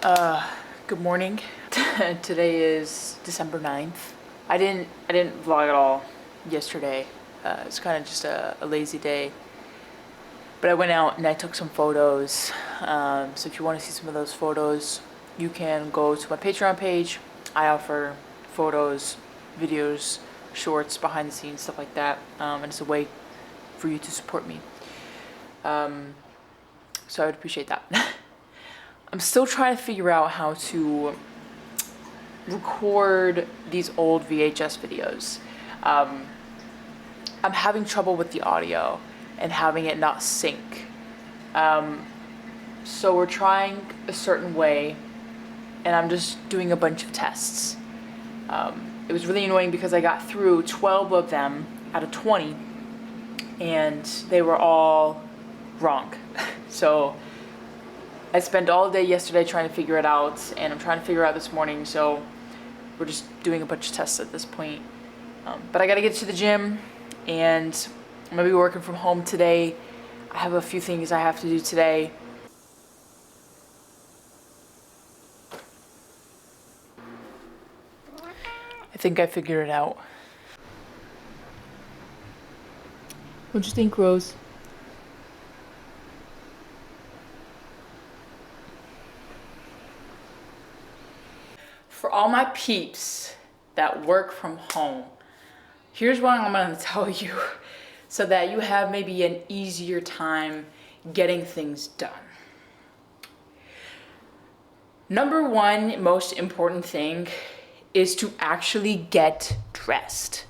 Good morning. Today is December 9th. I didn't vlog at all yesterday. It's kind of just a lazy day. But I went out and I took some photos. So if you want to see some of those photos, you can go to my Patreon page. I offer photos, videos, shorts, behind the scenes, stuff like that. And it's a way for you to support me. So I would appreciate that. I'm still trying to figure out how to record these old VHS videos. I'm having trouble with the audio and having it not sync. So we're trying a certain way and I'm just doing a bunch of tests. It was really annoying because I got through 12 of them out of 20 and they were all wrong. So I spent all day yesterday trying to figure it out, and I'm trying to figure it out this morning, so we're just doing a bunch of tests at this point. But I gotta get to the gym, and I'm gonna be working from home today. I have a few things I have to do today. I think I figured it out. What'd you think, Rose? For all my peeps that work from home, here's what I'm gonna tell you so that you have maybe an easier time getting things done. Number one most important thing is to actually get dressed.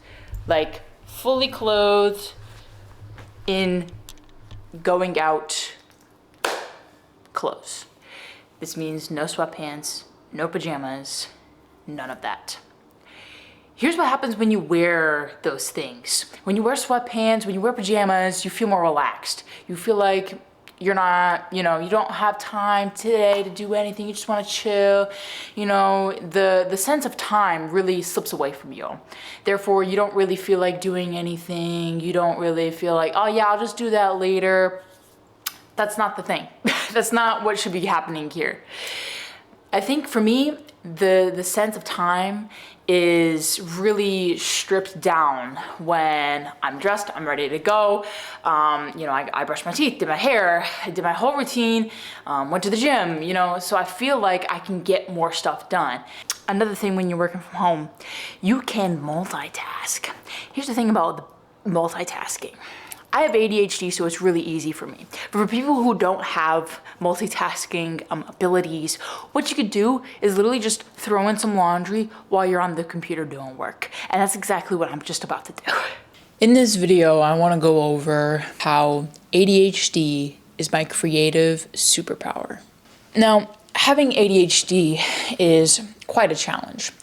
Like fully clothed in going out clothes. This means no sweatpants, no pajamas, none of that. Here's what happens when you wear those things. When you wear sweatpants, when you wear pajamas, you feel more relaxed. You feel like you're not, you don't have time today to do anything. You just want to chill. The sense of time really slips away from you. Therefore, you don't really feel like doing anything. You don't really feel like, oh yeah, I'll just do that later. That's not the thing. That's not what should be happening here. I think for me, the sense of time is really stripped down when I'm dressed, I'm ready to go. I brushed my teeth, did my hair, I did my whole routine, went to the gym, so I feel like I can get more stuff done. Another thing when you're working from home, you can multitask. Here's the thing about multitasking. I have ADHD, so it's really easy for me. But for people who don't have multitasking abilities, what you could do is literally just throw in some laundry while you're on the computer doing work. And that's exactly what I'm just about to do. In this video, I want to go over how ADHD is my creative superpower. Now, having ADHD is quite a challenge.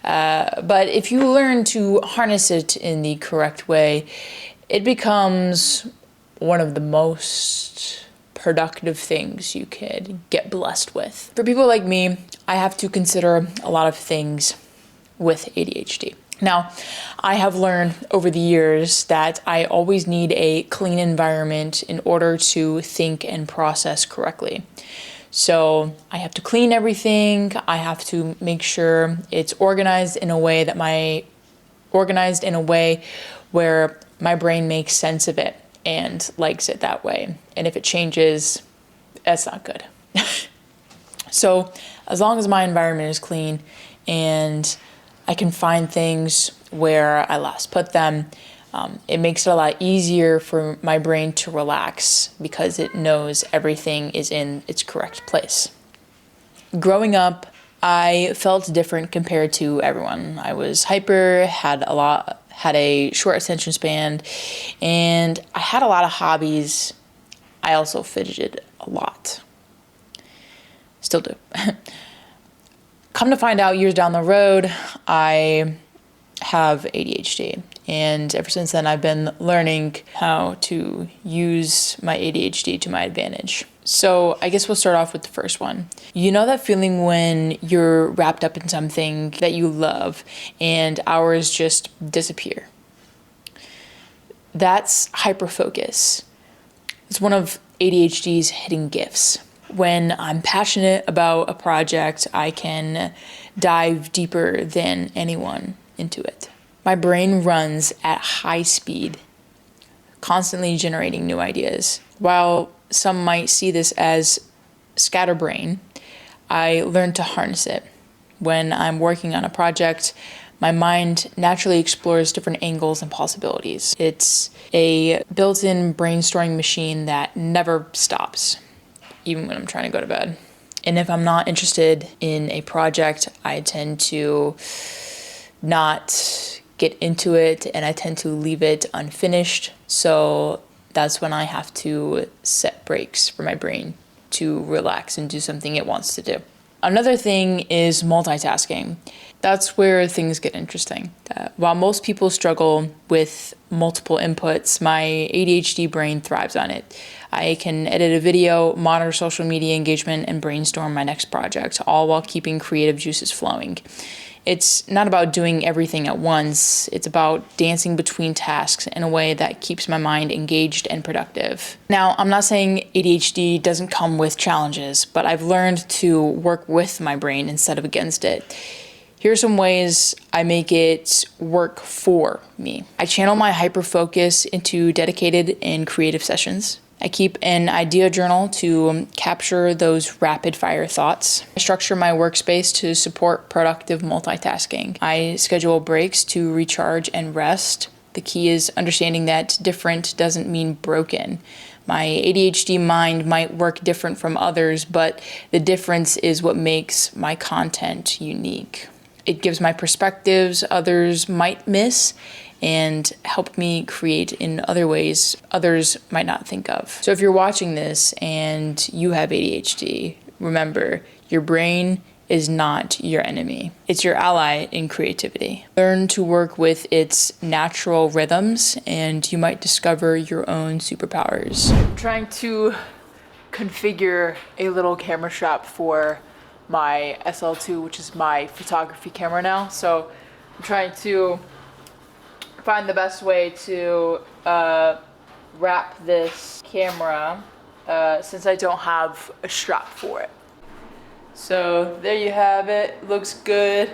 But if you learn to harness it in the correct way, it becomes one of the most productive things you could get blessed with. For people like me, I have to consider a lot of things with ADHD. Now, I have learned over the years that I always need a clean environment in order to think and process correctly. So I have to clean everything. I have to make sure it's organized in a way where my brain makes sense of it and likes it that way. And if it changes, that's not good. So as long as my environment is clean and I can find things where I last put them, it makes it a lot easier for my brain to relax because it knows everything is in its correct place. Growing up, I felt different compared to everyone. I was hyper, had a short attention span, and I had a lot of hobbies. I also fidgeted a lot. Still do. Come to find out years down the road, I have ADHD. And ever since then, I've been learning how to use my ADHD to my advantage. So I guess we'll start off with the first one. You know that feeling when you're wrapped up in something that you love and hours just disappear? That's hyperfocus. It's one of ADHD's hidden gifts. When I'm passionate about a project, I can dive deeper than anyone into it. My brain runs at high speed, constantly generating new ideas. While some might see this as scatterbrain, I learned to harness it. When I'm working on a project, my mind naturally explores different angles and possibilities. It's a built-in brainstorming machine that never stops, even when I'm trying to go to bed. And if I'm not interested in a project, I tend to not get into it, and I tend to leave it unfinished. So that's when I have to set breaks for my brain to relax and do something it wants to do. Another thing is multitasking. That's where things get interesting. While most people struggle with multiple inputs, my ADHD brain thrives on it. I can edit a video, monitor social media engagement, and brainstorm my next project, all while keeping creative juices flowing. It's not about doing everything at once. It's about dancing between tasks in a way that keeps my mind engaged and productive. Now, I'm not saying ADHD doesn't come with challenges, but I've learned to work with my brain instead of against it. Here are some ways I make it work for me. I channel my hyper-focus into dedicated and creative sessions. I keep an idea journal to capture those rapid-fire thoughts. I structure my workspace to support productive multitasking. I schedule breaks to recharge and rest. The key is understanding that different doesn't mean broken. My ADHD mind might work different from others, but the difference is what makes my content unique. It gives my perspectives others might miss and help me create in other ways others might not think of. So if you're watching this and you have ADHD, remember, your brain is not your enemy. It's your ally in creativity. Learn to work with its natural rhythms and you might discover your own superpowers. I'm trying to configure a little camera strap for my SL2, which is my photography camera now. So I'm trying to find the best way to wrap this camera since I don't have a strap for it. So there you have it. Looks good.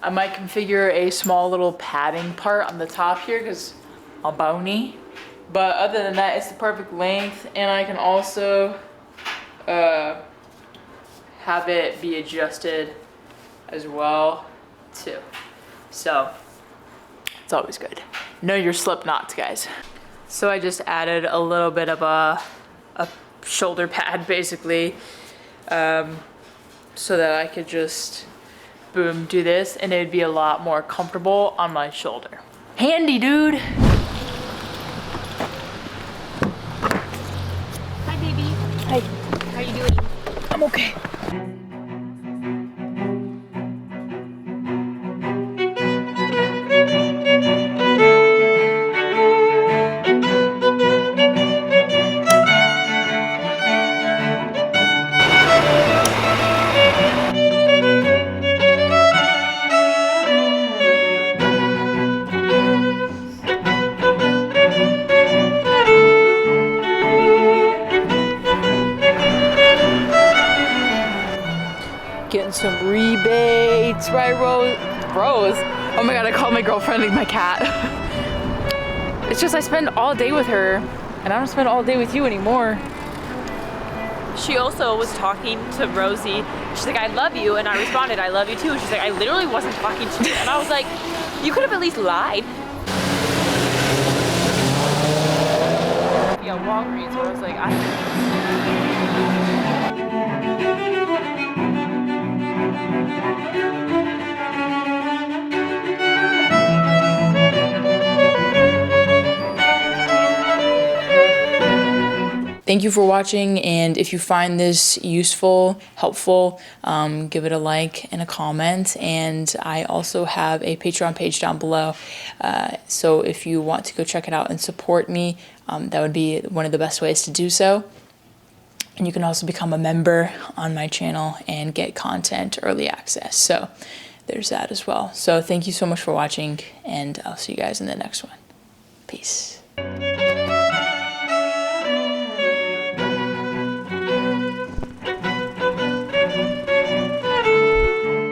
I might configure a small little padding part on the top here because I'm bony. But other than that, it's the perfect length, and I can also have it be adjusted as well too. So it's always good. Know your slip knots, guys. So I just added a little bit of a shoulder pad basically, so that I could just boom, do this, and it'd be a lot more comfortable on my shoulder. Handy, dude. Hi, baby. Hi. How are you doing? I'm okay. Getting some rebates, right, Rose? Rose? Oh my god, I called my girlfriend like my cat. It's just I spend all day with her, and I don't spend all day with you anymore. She also was talking to Rosie. She's like, I love you. And I responded, I love you too. She's like, I literally wasn't talking to you. And I was like, you could have at least lied. Yeah, Walgreens, where I was like, Thank you for watching, and if you find this useful, helpful, give it a like and a comment. And I also have a Patreon page down below, so if you want to go check it out and support me, that would be one of the best ways to do so. And you can also become a member on my channel and get content early access. So there's that as well. So thank you so much for watching, and I'll see you guys in the next one. Peace.